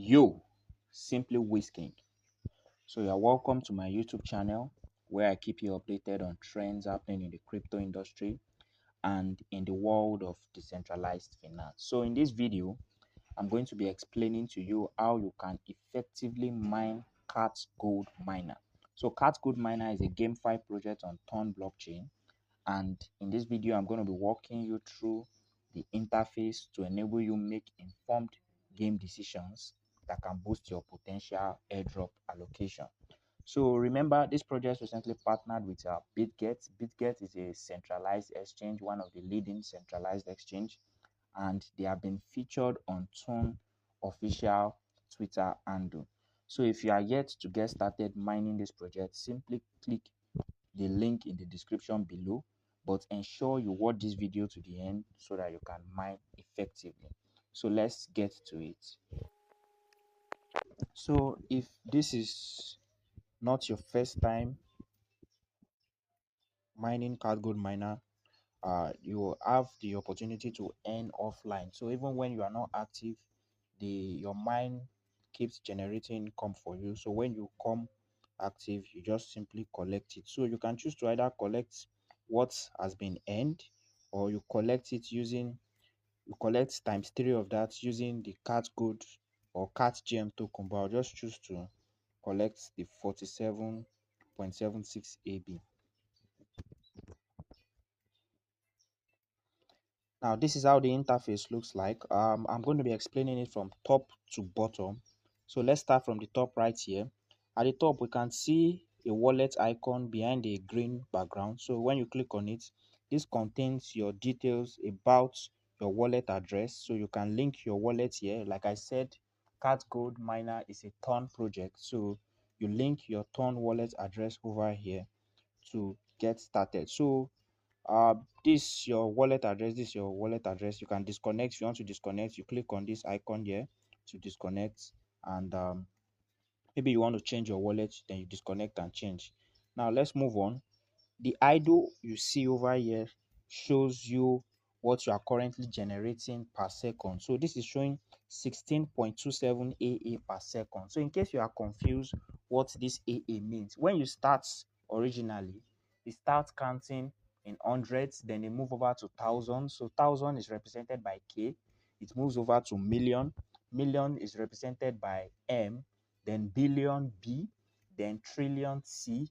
Yo, simply whisking. So you're welcome to my YouTube channel where I keep you updated on trends happening in the crypto industry and in the world of decentralized finance. So in this video, I'm going to be explaining to you how you can effectively mine Cat Gold Miner. So Cat Gold Miner is a GameFi project on Ton blockchain, and in this video I'm going to be walking you through the interface to enable you make informed game decisions that can boost your potential airdrop allocation. So remember, this project recently partnered with BitGet. BitGet is a centralized exchange, one of the leading centralized exchange, and they have been featured on Tone official Twitter handle. So if you are yet to get started mining this project, simply click the link in the description below, but ensure you watch this video to the end so that you can mine effectively. So let's get to it. So if this is not your first time mining Cat Gold Miner, you will have the opportunity to earn offline. So even when you are not active, your mine keeps generating income for you. So when you come active, you just simply collect it. So you can choose to either collect what has been earned, or you collect it using you collect times 3 of that using the Cat Gold or CATGM token. But I'll just choose to collect the 47.76 AB. Now, this is how the interface looks like. I'm going to be explaining it from top to bottom. So let's start from the top right here. At the top, we can see a wallet icon behind a green background. So when you click on it, this contains your details about your wallet address. So you can link your wallet here. Like I said, Cat Gold Miner is a Ton project. So you link your Ton wallet address over here to get started. So this your wallet address, this your wallet address. You can disconnect. If you want to disconnect, you click on this icon here to disconnect, and maybe you want to change your wallet, then you disconnect and change. Now let's move on. The idle you see over here shows you what you are currently generating per second. So this is showing 16.27 AA per second. So in case you are confused what this AA means, when you start originally, it starts counting in hundreds, then it move over to thousand. So thousand is represented by K. It moves over to million. Million is represented by M, then billion B, then trillion C,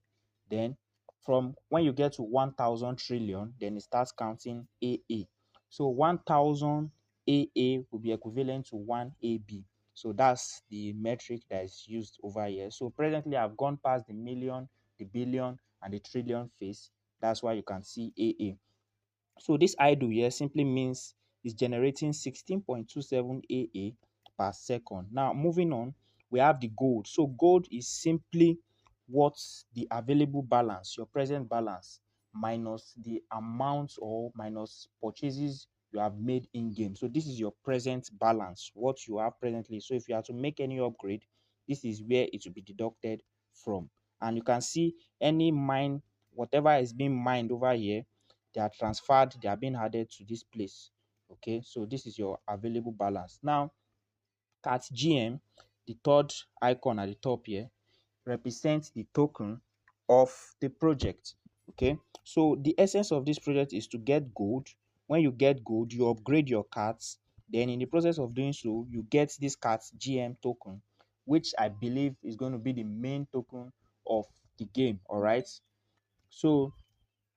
then from when you get to 1000 trillion, then it starts counting AA. So 1000 AA will be equivalent to 1 AB. So that's the metric that is used over here. So presently I've gone past the million, the billion, and the trillion phase. That's why you can see AA. So this idle here simply means it's generating 16.27 AA per second. Now moving on, we have the gold. So gold is simply what's the available balance, your present balance, minus the amount or minus purchases you have made in game. So this is your present balance, what you have presently. So if you are to make any upgrade, this is where it will be deducted from. And you can see any mine, whatever is being mined over here, they are transferred, they are being added to this place. Okay, so this is your available balance. Now CATGM, the third icon at the top here, represents the token of the project. Okay, so the essence of this project is to get gold. When you get gold, you upgrade your cards. Then in the process of doing so, you get this CATGM token, which I believe is going to be the main token of the game. All right, so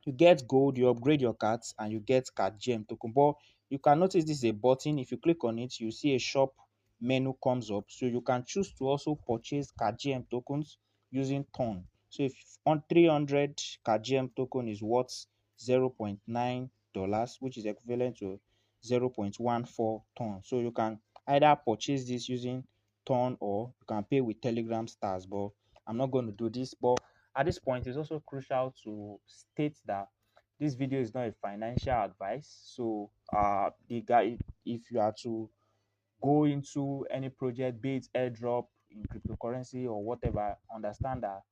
you get gold, you upgrade your cards, and you get CATGM token. But you can notice this is a button. If you click on it, you see a shop menu comes up. So you can choose to also purchase CATGM tokens using Ton. So if on 300 CATGM token is worth $0.9, which is equivalent to 0.14 Ton. So you can either purchase this using Ton, or you can pay with Telegram stars. But I'm not going to do this. But at this point, it's also crucial to state that this video is not a financial advice. So the guy, if you are to go into any project, be it airdrop in cryptocurrency or whatever, understand that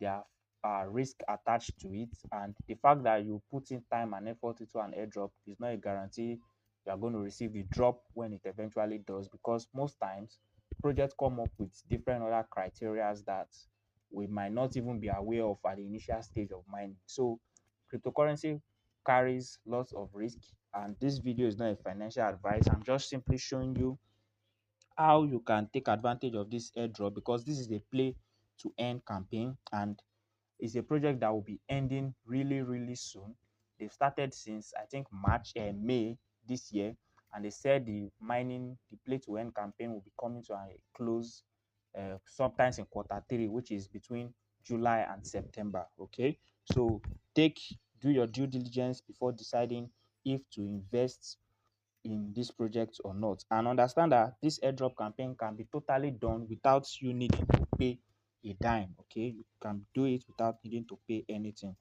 there are risk attached to it, and the fact that you put in time and effort into an airdrop is not a guarantee you are going to receive the drop when it eventually does, because most times project come up with different other criteria that we might not even be aware of at the initial stage of mining. So cryptocurrency carries lots of risk, and this video is not a financial advice. I'm just simply showing you how you can take advantage of this airdrop, because this is a play to earn campaign, and it's a project that will be ending really, really soon. They've started since I think March and May this year, and they said the play to earn campaign will be coming to a close sometimes in quarter 3, which is between July and September. Okay, so take do your due diligence before deciding if to invest in this project or not, and understand that this airdrop campaign can be totally done without you needing to pay a dime. Okay, you can do it without needing to pay anything.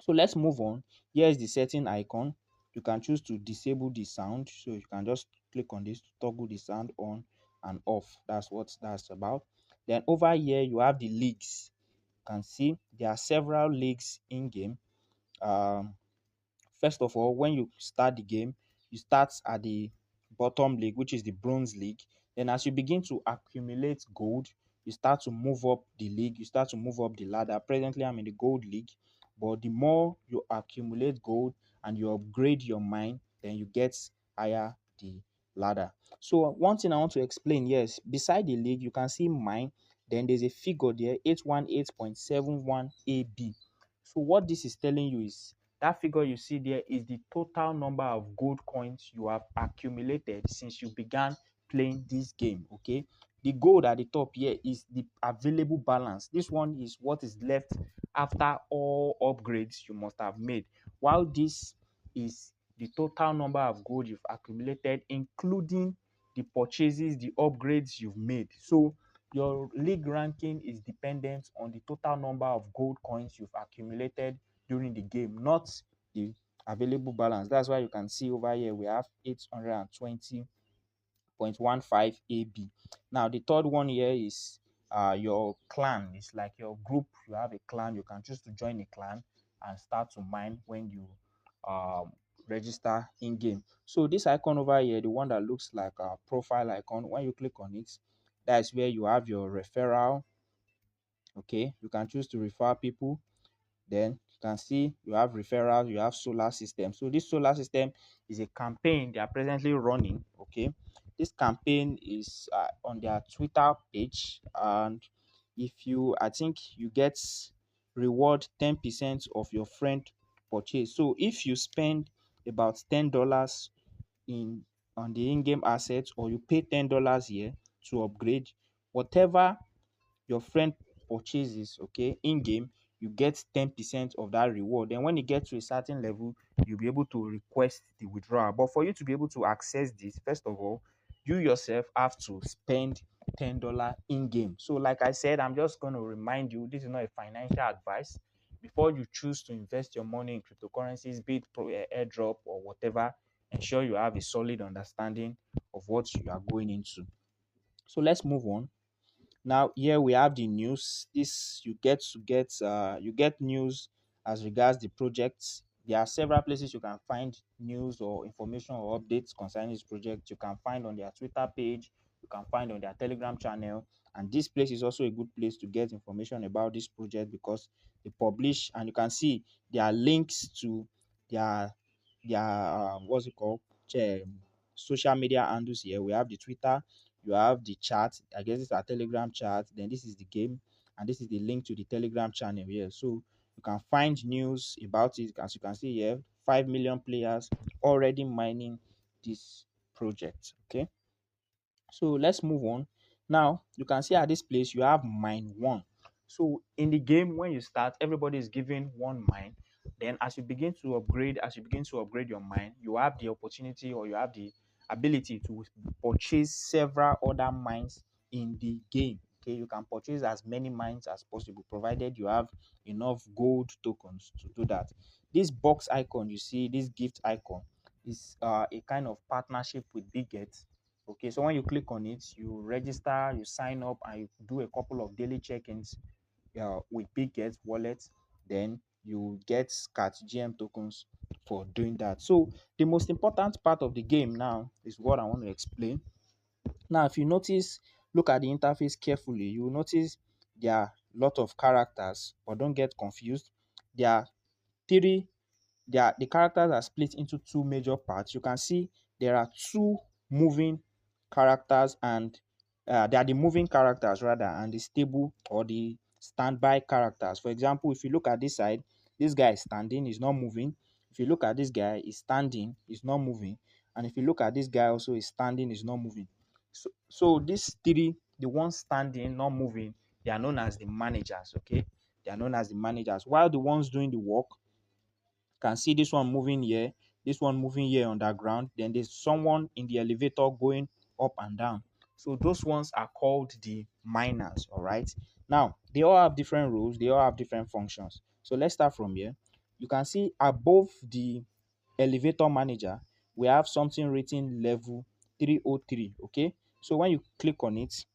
So let's move on. Here is the setting icon. You can choose to disable the sound, so you can just click on this to toggle the sound on and off. That's what that's about. Then over here you have the leagues. You can see there are several leagues in game. um First of all, when you start the game, you start at the bottom league, which is the bronze league. Then as you begin to accumulate gold, you start to move up the league, you start to move up the ladder. Presently, I'm in the gold league, but the more you accumulate gold and you upgrade your mine, then you get higher the ladder. So one thing I want to explain, yes, beside the league, you can see mine. Then there's a figure there, 818.71 AB. So what this is telling you is that figure you see there is the total number of gold coins you have accumulated since you began playing this game. Okay, the gold at the top here is the available balance. This one is what is left after all upgrades you must have made, while this is the total number of gold you've accumulated, including the purchases, the upgrades you've made. So your league ranking is dependent on the total number of gold coins you've accumulated during the game, not the available balance. That's why you can see over here we have 820.15 AB. Now the third one here is your clan. It's like your group. You have a clan. You can choose to join a clan and start to mine when you um, register in game. So this icon over here, the one that looks like a profile icon, when you click on it, that's where you have your referral. Okay, you can choose to refer people. Then you can see you have referrals, you have solar system. So this solar system is a campaign they are presently running. Okay, this campaign is on their Twitter page, and if you, I think you get reward 10% of your friend purchase. So if you spend about $10 in on the in-game assets, or you pay $10 here to upgrade, whatever your friend purchases, okay, in game, you get 10% of that reward. Then when you get to a certain level, you'll be able to request the withdrawal. But for you to be able to access this, first of all, you yourself have to spend $10 in game. So like I said, I'm just going to remind you, this is not a financial advice. Before you choose to invest your money in cryptocurrencies, be it airdrop or whatever, ensure you have a solid understanding of what you are going into. So let's move on. Now here we have the news. This you get news as regards the projects. There are several places you can find news or information or updates concerning this project. You can find on their Twitter page, you can find on their Telegram channel, and this place is also a good place to get information about this project, because they publish, and you can see there are links to their what's it called, social media handles. Here we have the Twitter, you have the chat. I guess it's a Telegram chat. Then this is the game, and this is the link to the Telegram channel here. So you can find news about it. As you can see here, 5 million players already mining this project. Okay, so let's move on. Now you can see at this place you have mine one. So in the game, when you start, everybody is given one mine. Then as you begin to upgrade your mine, you have the opportunity, or you have the ability to purchase several other mines in the game. Okay, you can purchase as many mines as possible, provided you have enough gold tokens to do that. This box icon you see, this gift icon, is a kind of partnership with Biget. Okay, so when you click on it, you register, you sign up, and you do a couple of daily check-ins with Biget wallet. Then you get CATGM tokens for doing that. So the most important part of the game now is what I want to explain. Now, if you notice, look at the interface carefully, you will notice there are a lot of characters, but don't get confused. There are three the characters are split into two major parts. You can see there are two moving characters, and they are the moving characters rather, and the stable or the standby characters. For example, if you look at this side, this guy is standing, he's not moving. If you look at this guy, he's standing, he's not moving. And if you look at this guy also, he's standing, he's not moving. So these three, the ones standing, not moving, they are known as the managers, okay? They are known as the managers. While the ones doing the work, can see this one moving here, this one moving here underground, then there's someone in the elevator going up and down. So those ones are called the miners. All right, now they all have different roles, they all have different functions. So let's start from here. You can see above the elevator manager we have something written level 303. Okay, so when you click on it,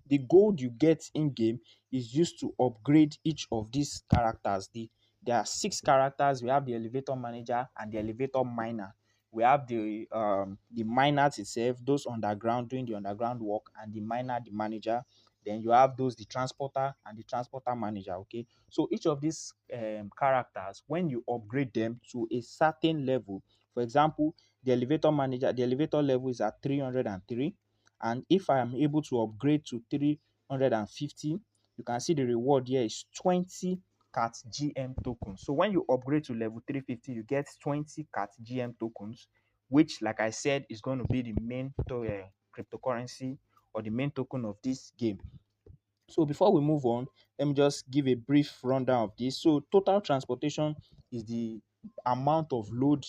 the gold you get in game is used to upgrade each of these characters. There are six characters. We have the elevator manager and the elevator miner. We have the miners itself, those underground doing the underground work, and the miner, the manager. Then you have those the transporter and the transporter manager. Okay, so each of these characters, when you upgrade them to a certain level, for example, the elevator manager, the elevator level is at 303, and if I am able to upgrade to 350, you can see the reward here is 20 CATGM tokens. So when you upgrade to level 350, you get 20 CATGM tokens, which, like I said, is going to be the main cryptocurrency or the main token of this game. So before we move on, let me just give a brief rundown of this. So total transportation is the amount of load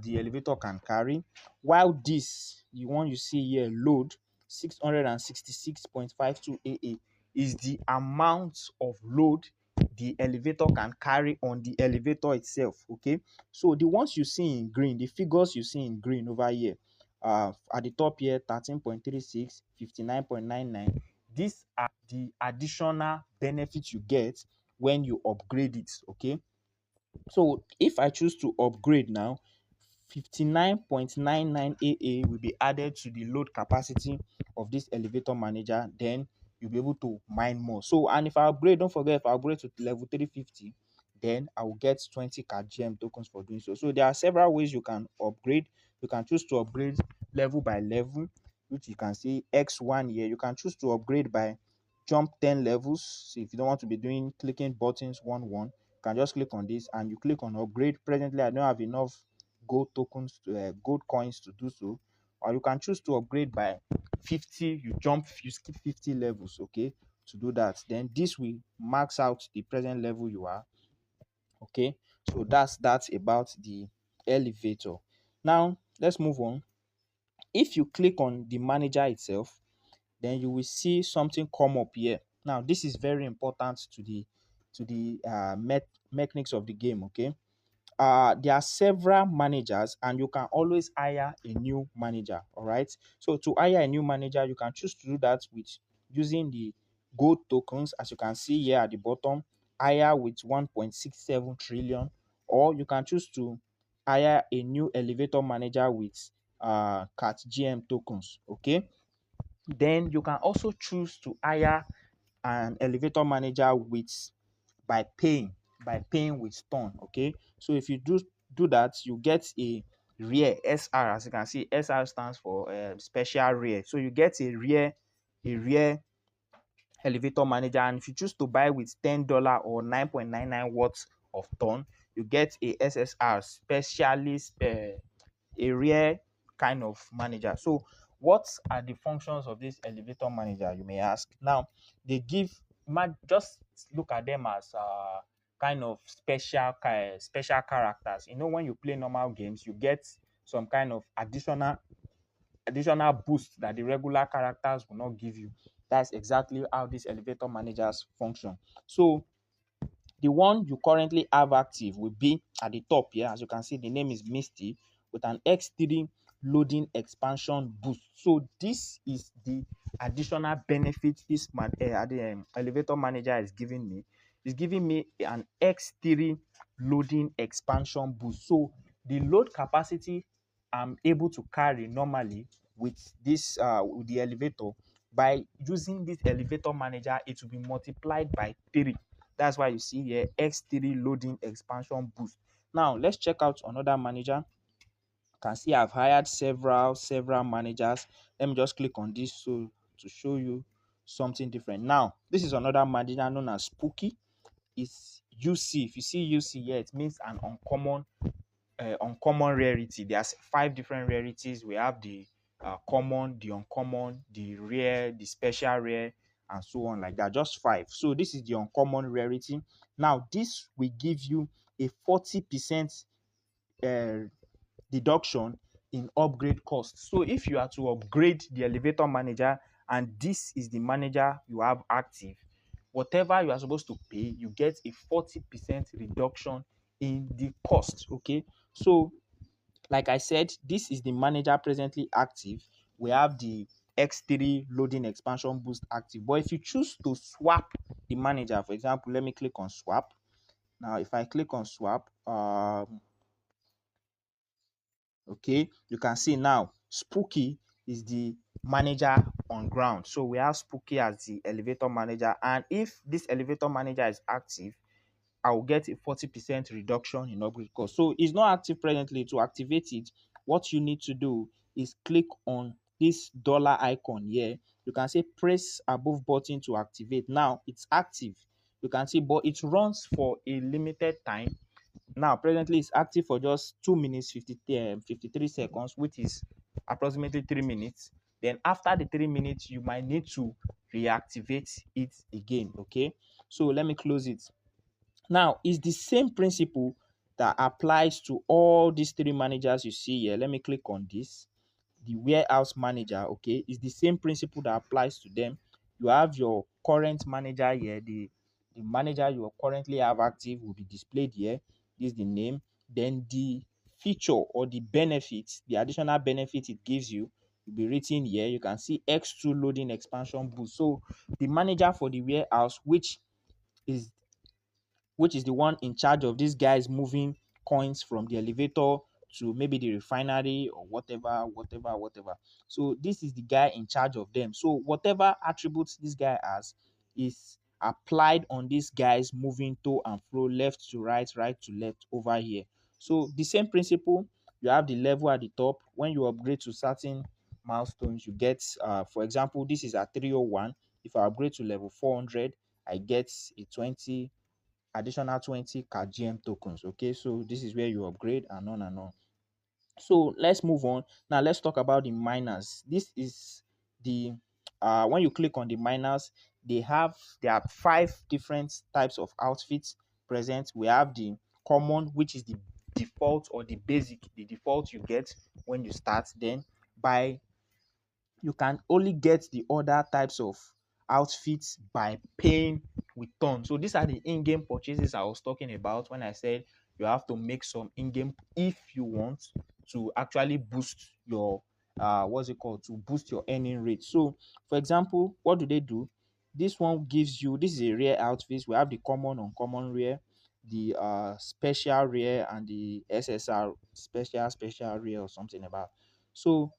the elevator can carry, while this, the one you see here, load 666.52 AA, is the amount of load the elevator can carry on the elevator itself. Okay, so the ones you see in green, the figures you see in green over here, at the top here, 13.36, 59.99, these are the additional benefits you get when you upgrade it. Okay, so if I choose to upgrade now, 59.99 AA will be added to the load capacity of this elevator manager. Then you'll be able to mine more. So, and if I upgrade, don't forget, if I upgrade to level 350, then I will get 20 CATGM tokens for doing so. So there are several ways you can upgrade. You can choose to upgrade level by level, which you can see X1 here. You can choose to upgrade by jump 10 levels. So if you don't want to be doing clicking buttons one, you can just click on this and you click on upgrade. Presently, I don't have enough gold tokens to gold coins to do so. Or you can choose to upgrade by 50. You skip 50 levels, okay, to do that. Then this will max out the present level you are. Okay, so that's about the elevator. Now let's move on. If you click on the manager itself, then you will see something come up here. Now this is very important to the mechanics of the game. Okay, there are several managers and you can always hire a new manager. All right, so to hire a new manager, you can choose to do that with using the gold tokens, as you can see here at the bottom, hire with 1.67 trillion, or you can choose to hire a new elevator manager with CATGM tokens. Okay, then you can also choose to hire an elevator manager with by paying with stone. Okay, so if you do that, you get a rare SR. As you can see, SR stands for special rare. So you get a rare elevator manager, and if you choose to buy with $10 or 9.99 watts of ton, you get a SSR specialist, a rare kind of manager. So what are the functions of this elevator manager, you may ask? Now they give, just look at them as kind of special characters. You know, when you play normal games, you get some kind of additional boost that the regular characters will not give you. That's exactly how these elevator managers function. So the one you currently have active will be at the top here. As you can see, the name is Misty with an X3 loading expansion boost. So this is the additional benefit this elevator manager is giving me. It's giving me an X3 loading expansion boost. So the load capacity I'm able to carry normally with this with the elevator by using this elevator manager, it will be multiplied by 3. That's why you see here X3 loading expansion boost. Now let's check out another manager. You can see I've hired several managers. Let me just click on this so to show you something different. Now this is another manager known as Spooky. It's UC. If you see UC here, it means an uncommon rarity. There's 5 different rarities. We have the common, the uncommon, the rare, the special rare, and so on like that. Just 5. So this is the uncommon rarity. Now this will give you a 40% uh, deduction in upgrade cost. So if you are to upgrade the elevator manager and this is the manager you have active, whatever you are supposed to pay, you get a 40% reduction in the cost. Okay, so like I said, this is the manager presently active. We have the X3 loading expansion boost active. But if you choose to swap the manager, for example, let me click on swap. Now, if I click on swap, okay, you can see now Spooky is the manager on ground. So we have Spooky as the elevator manager, and if this elevator manager is active, I will get a 40% reduction in upgrade cost. So it's not active presently. To activate it, what you need to do is click on this dollar icon here. You can say press above button to activate. Now it's active. You can see, but it runs for a limited time. Now presently it's active for just 2 minutes 53 seconds, which is approximately 3 minutes. Then after the 3 minutes, you might need to reactivate it again. Okay, so let me close it. Now, it's the same principle that applies to all these 3 managers you see here. Let me click on this. The warehouse manager, okay, is the same principle that applies to them. You have your current manager here. The manager you currently have active will be displayed here. This is the name. Then the feature or the benefits, the additional benefit it gives you will be written here. You can see X2 loading expansion boost. So the manager for the warehouse, is which is the one in charge of these guys moving coins from the elevator to maybe the refinery or whatever. So this is the guy in charge of them. So whatever attributes this guy has is applied on these guys moving to and fro, left to right, right to left over here. So the same principle, you have the level at the top. When you upgrade to certain milestones, you get for example, this is at 301. If I upgrade to level 400, I get a 20 additional 20 CATGM tokens. Okay, so this is where you upgrade and on and on. So let's move on. Now let's talk about the miners. This is the when you click on the miners, there are 5 different types of outfits present. We have the common, which is the default or the basic, the default you get when you start. Then by you can only get the other types of outfits by paying with ton. So these are the in-game purchases I was talking about when I said you have to make some in-game if you want to actually boost your what's it called, to boost your earning rate. So for example, what do they do? This one gives you, this is a rare outfit. We have the common, uncommon rare, the special rare, and the SSR special rare or something about. So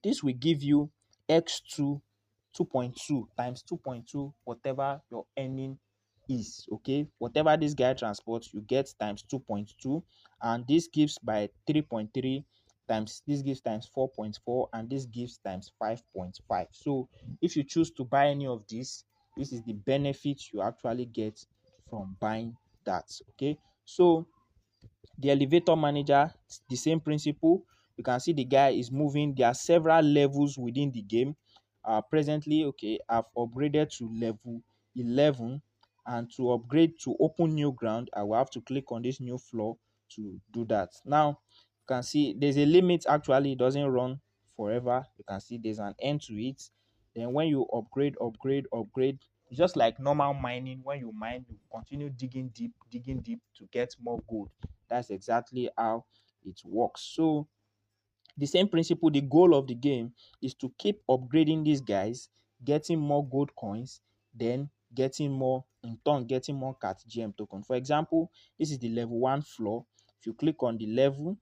this will give you x2 2.2 times 2.2 whatever your earning is. Okay, whatever this guy transports, you get times 2.2, and this gives by 3.3 times this gives times 4.4, and this gives times 5.5. So if you choose to buy any of this is the benefit you actually get from buying that. Okay, so the elevator manager, the same principle. You can see the guy is moving. There are several levels within the game. Presently, okay, I've upgraded to level 11, and to upgrade to open new ground, I will have to click on this new floor to do that. Now you can see there's a limit. Actually, it doesn't run forever. You can see there's an end to it. Then when you upgrade, it's just like normal mining. When you mine, you continue digging deep to get more gold. That's exactly how it works. So the same principle, the goal of the game is to keep upgrading these guys, getting more gold coins, then getting more, in turn getting more CATGM token. For example, this is the level 1 floor. If you click on the level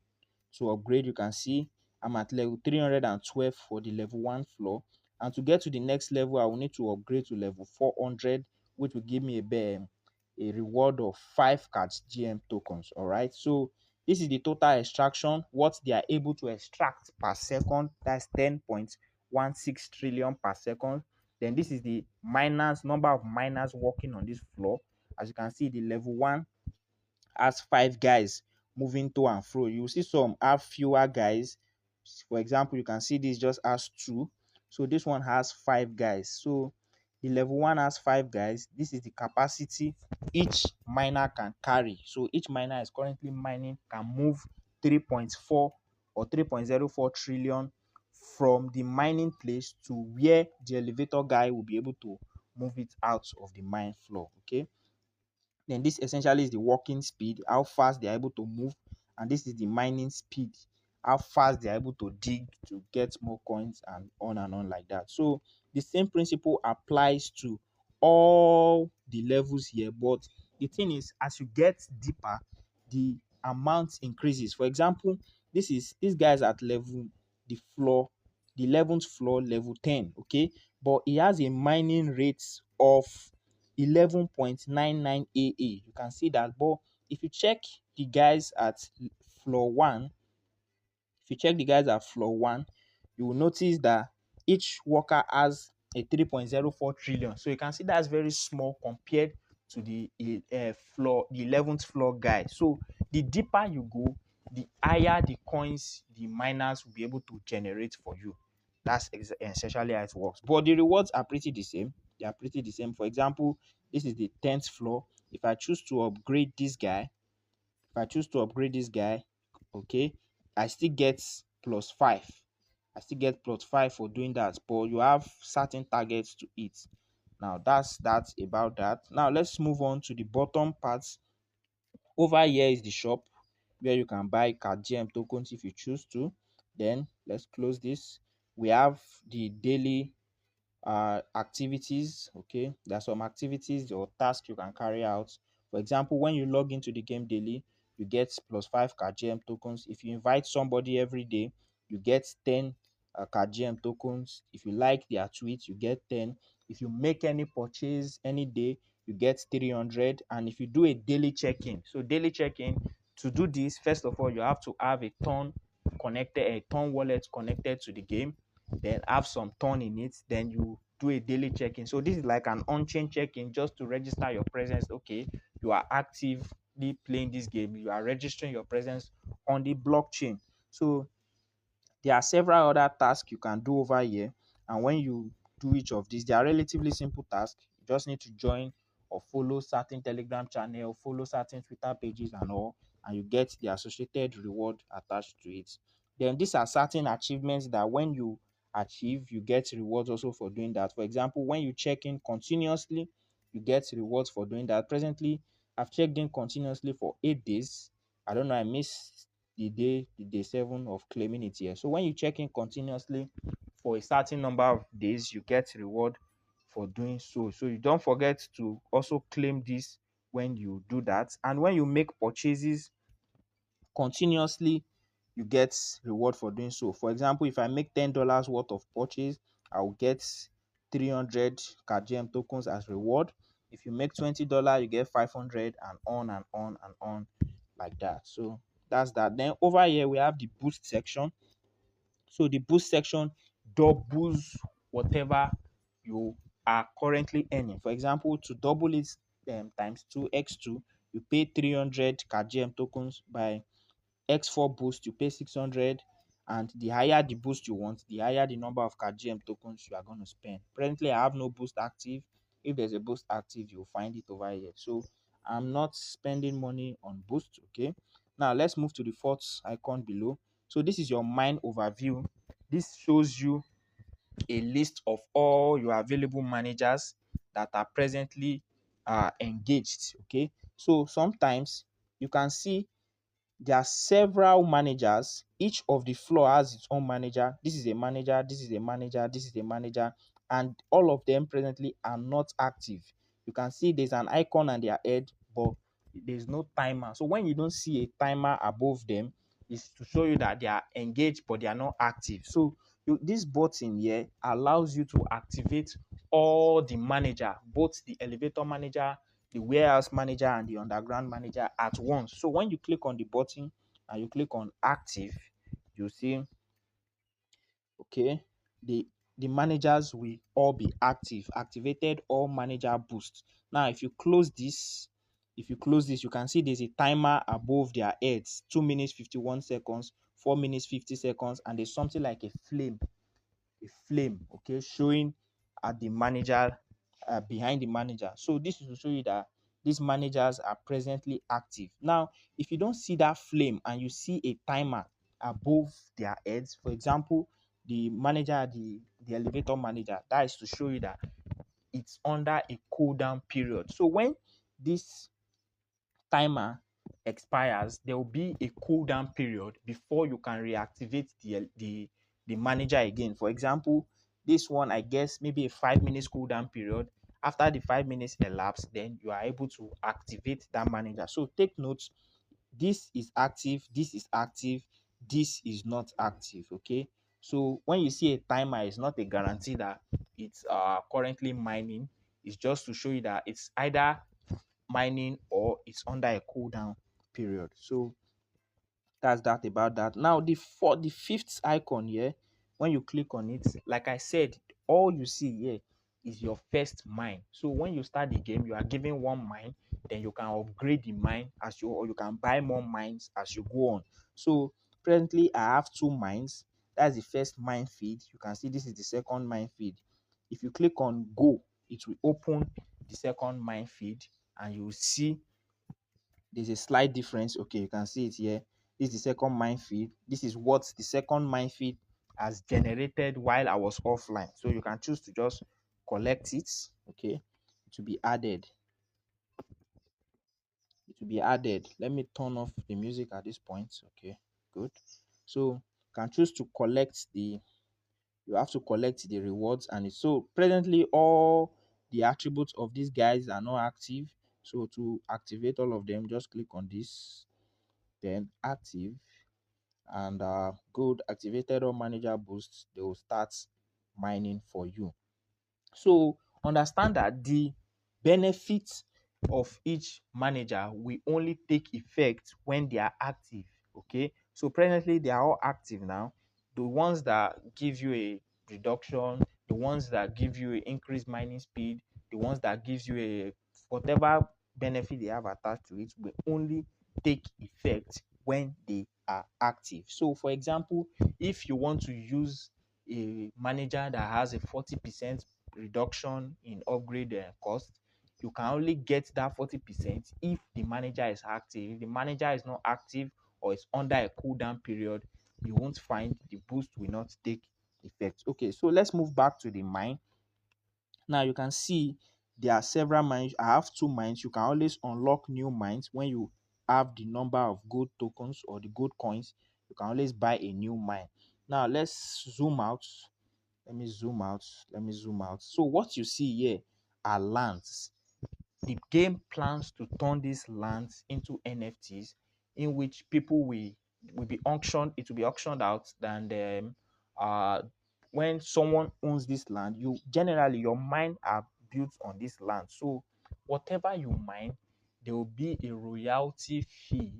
to upgrade, you can see I'm at level 312 for the level 1 floor. And to get to the next level, I will need to upgrade to level 400, which will give me a reward of 5 CATGM tokens. All right. So this is the total extraction, what they are able to extract per second. That's 10.16 trillion per second. Then this is the miners, number of miners working on this floor. As you can see, the level 1 has 5 guys moving to and fro. You see some have fewer guys. For example, you can see this just has 2. So this one has 5 guys. So the level 1 has 5 guys. This is the capacity each miner can carry. So each miner is currently mining, can move 3.4 or 3.04 trillion from the mining place to where the elevator guy will be able to move it out of the mine floor. Okay. Then this essentially is the working speed, how fast they are able to move, and this is the mining speed, how fast they are able to dig to get more coins, and on like that. So the same principle applies to all the levels here, but the thing is, as you get deeper, the amount increases. For example, this guy's at level the floor, the 11th floor, level 10, okay, but he has a mining rate of 11.99 AA. You can see that. But if you check the guys at floor 1, if you check the guys at floor 1, you will notice that each worker has a 3.04 trillion. So you can see that's very small compared to the floor, the 11th floor guy. So the deeper you go, the higher the coins the miners will be able to generate for you. That's essentially how it works. But the rewards are pretty the same. They are pretty the same. For example, this is the 10th floor. If I choose to upgrade this guy, if I choose to upgrade this guy, okay, I still get plus 5. I still get plus 5 for doing that, but you have certain targets to hit. Now that's about that. Now let's move on to the bottom part. Over here is the shop where you can buy CATGM tokens if you choose to. Then let's close this. We have the daily activities. Okay, there are some activities or tasks you can carry out. For example, when you log into the game daily, you get plus 5 CATGM tokens. If you invite somebody every day, you get 10 CATGM tokens. If you like their tweet, you get 10. If you make any purchase any day, you get 300. And if you do a daily check-in, so daily check-in, to do this, first of all, you have to have a ton connected, a ton wallet connected to the game, then have some ton in it, then you do a daily check-in. So this is like an on-chain check-in just to register your presence. Okay, you are actively playing this game, you are registering your presence on the blockchain. So there are several other tasks you can do over here, and when you do each of these, they are relatively simple tasks. You just need to join or follow certain Telegram channel, follow certain Twitter pages and all, and you get the associated reward attached to it. Then these are certain achievements that when you achieve, you get rewards also for doing that. For example, when you check in continuously, you get rewards for doing that. Presently, I've checked in continuously for 8 days. I don't know, I missed the day 7 of claiming it here. So when you check in continuously for a certain number of days, you get reward for doing so. So you don't forget to also claim this when you do that. And when you make purchases continuously, you get reward for doing so. For example, if I make $10 worth of purchase, I'll get 300 CATGM tokens as reward. If you make $20, you get 500, and on and on and on like that. So that's that. Then over here we have the boost section. So the boost section doubles whatever you are currently earning. For example, to double it times 2x2, you pay 300 CATGM tokens. By X4 boost, you pay 600, and the higher the boost you want, the higher the number of CATGM tokens you are going to spend. Presently, I have no boost active. If there's a boost active, you'll find it over here. So I'm not spending money on boost. Okay. Now let's move to the fourth icon below. So this is your mine overview. This shows you a list of all your available managers that are presently engaged. Okay. So sometimes you can see there are several managers. Each of the floor has its own manager. This is a manager, this is a manager, this is a manager, and all of them presently are not active. You can see there's an icon on their head, but there's no timer. So when you don't see a timer above them, it's to show you that they are engaged but they are not active. So this button here allows you to activate all the manager, both the elevator manager, the warehouse manager, and the underground manager at once. So when you click on the button and you click on active, you see, okay, the managers will all be activated, all manager boost. Now if you close this, you can see there's a timer above their heads, 2 minutes 51 seconds, 4 minutes 50 seconds, and there's something like a flame, okay, showing at the manager, behind the manager. So this is to show you that these managers are presently active. Now if you don't see that flame and you see a timer above their heads, for example, the manager, the elevator manager, that is to show you that it's under a cool down period. So when this timer expires, there will be a cool down period before you can reactivate the manager again. For example, this one, I guess maybe a 5 minutes cool down period. After the 5 minutes elapse, then you are able to activate that manager. So take notes, this is active, this is active, this is not active. Okay, so when you see a timer, it's not a guarantee that it's currently mining. It's just to show you that it's either mining or it's under a cooldown period. So that's that about that. Now the fifth icon here, when you click on it, like I said, all you see here is your first mine. So when you start the game, you are given one mine, then you can upgrade the mine as you, or you can buy more mines as you go on. So presently I have two mines. That's the first mine feed. You can see this is the second mine feed. If you click on go, it will open the second mine feed, and you will see there's a slight difference. Okay, you can see it here. This is the second mine feed. This is what the second mine feed has generated while I was offline. So you can choose to just collect it. Okay, to be added. It will be added. Let me turn off the music at this point. Okay, good. So you can choose to collect the, you have to collect the rewards, and it's, so presently all the attributes of these guys are not active. So to activate all of them, just click on this, then active, and good, activated all manager boosts, they will start mining for you. So understand that the benefits of each manager will only take effect when they are active. Okay, so presently they are all active now. The ones that give you a reduction, the ones that give you a increased mining speed, the ones that gives you a whatever benefit they have attached to it will only take effect when they are active. So for example, if you want to use a manager that has a 40% reduction in upgrade cost, you can only get that 40% if the manager is active. If the manager is not active or is under a cooldown period, you won't find the boost will not take effect. Okay, so let's move back to the mine. Now you can see there are several mines. I have two mines. You can always unlock new mines when you have the number of gold tokens or the gold coins. You can always buy a new mine. Now let's zoom out. Let me zoom out. So what you see here are lands. The game plans to turn these lands into NFTs, in which people will be auctioned. It will be auctioned out. And uh, when someone owns this land, you generally your mine are built on this land. So whatever you mine, there will be a royalty fee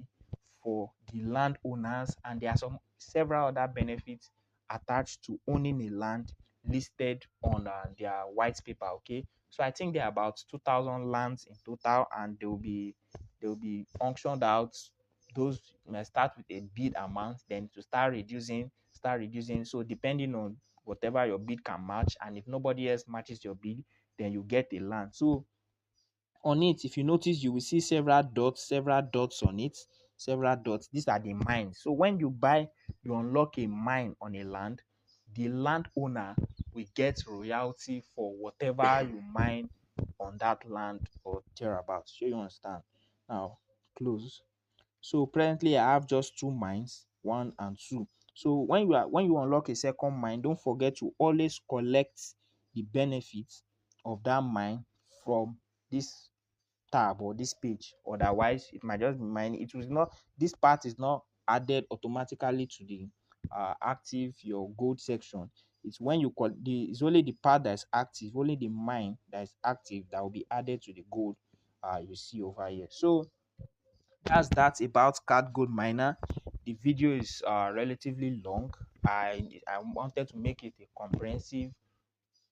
for the landowners, and there are some several other benefits attached to owning a land listed on their white paper. Okay, so I think there are about 2,000 lands in total, and they will be auctioned out. Those may start with a bid amount, then to start reducing. So depending on whatever your bid can match, and if nobody else matches your bid, then you get a land. So on it, if you notice, you will see several dots on it, several dots. These are the mines. So when you buy, you unlock a mine on a land, the landowner will get royalty for whatever you mine on that land or thereabouts. So you understand. Now close. So presently I have just two mines, one and two. So when you unlock a second mine, don't forget to always collect the benefits of that mine from this tab or this page. Otherwise it might just be mining. It will not, this part is not added automatically to the active your gold section. It's when you call it's only the part that is active, only the mine that is active that will be added to the gold you see over here. So that's about cat gold miner. The video is relatively long. I wanted to make it a comprehensive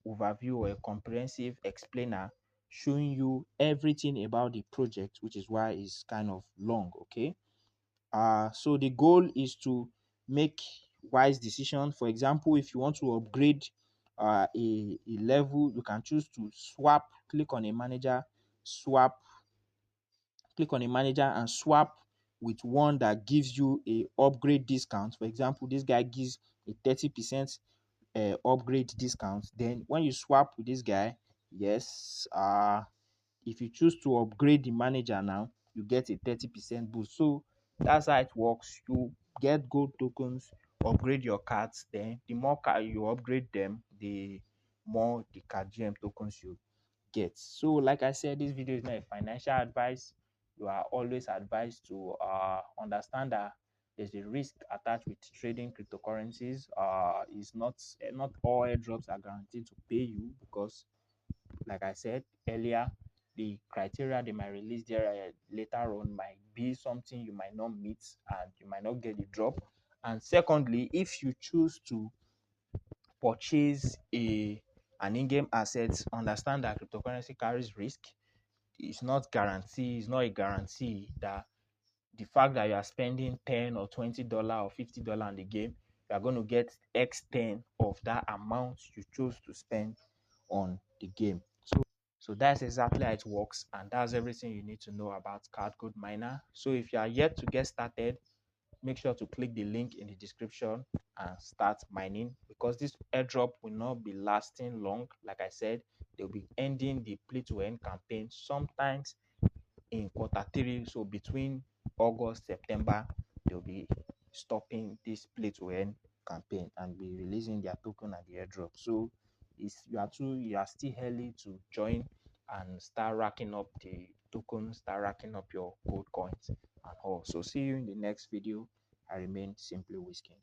overview or a comprehensive explainer showing you everything about the project, which is why it's kind of long. Okay, so the goal is to make wise decision. For example, if you want to upgrade a level, you can choose to swap, swap click on a manager and swap with one that gives you a upgrade discount. For example, this guy gives a 30% upgrade discount. Then when you swap with this guy, yes, if you choose to upgrade the manager now, you get a 30% boost. So that's how it works. You get gold tokens, upgrade your cards. Then the more card you upgrade them, the more the CATGM tokens you get. So like I said, this video is not a financial advice. You are always advised to understand that there's a risk attached with trading cryptocurrencies. Is not all airdrops are guaranteed to pay you, because like I said earlier, the criteria they might release there later on might be something you might not meet and you might not get the drop. And secondly, if you choose to purchase an in-game asset, understand that cryptocurrency carries risk. It's not a guarantee that the fact that you are spending 10 or $20 or $50 on the game, you are going to get X10 of that amount you chose to spend on the game. So that's exactly how it works, and that's everything you need to know about card code miner. So if you are yet to get started, make sure to click the link in the description and start mining, because this airdrop will not be lasting long. Like I said, they'll be ending the Play-2-Earn campaign sometimes in quarter 3. So between August, September, they'll be stopping this Play-to-Earn campaign and be releasing their token at the airdrop. So you are still early to join and start racking up the tokens, start racking up your gold coins and all. So see you in the next video. I remain simply Whiskey.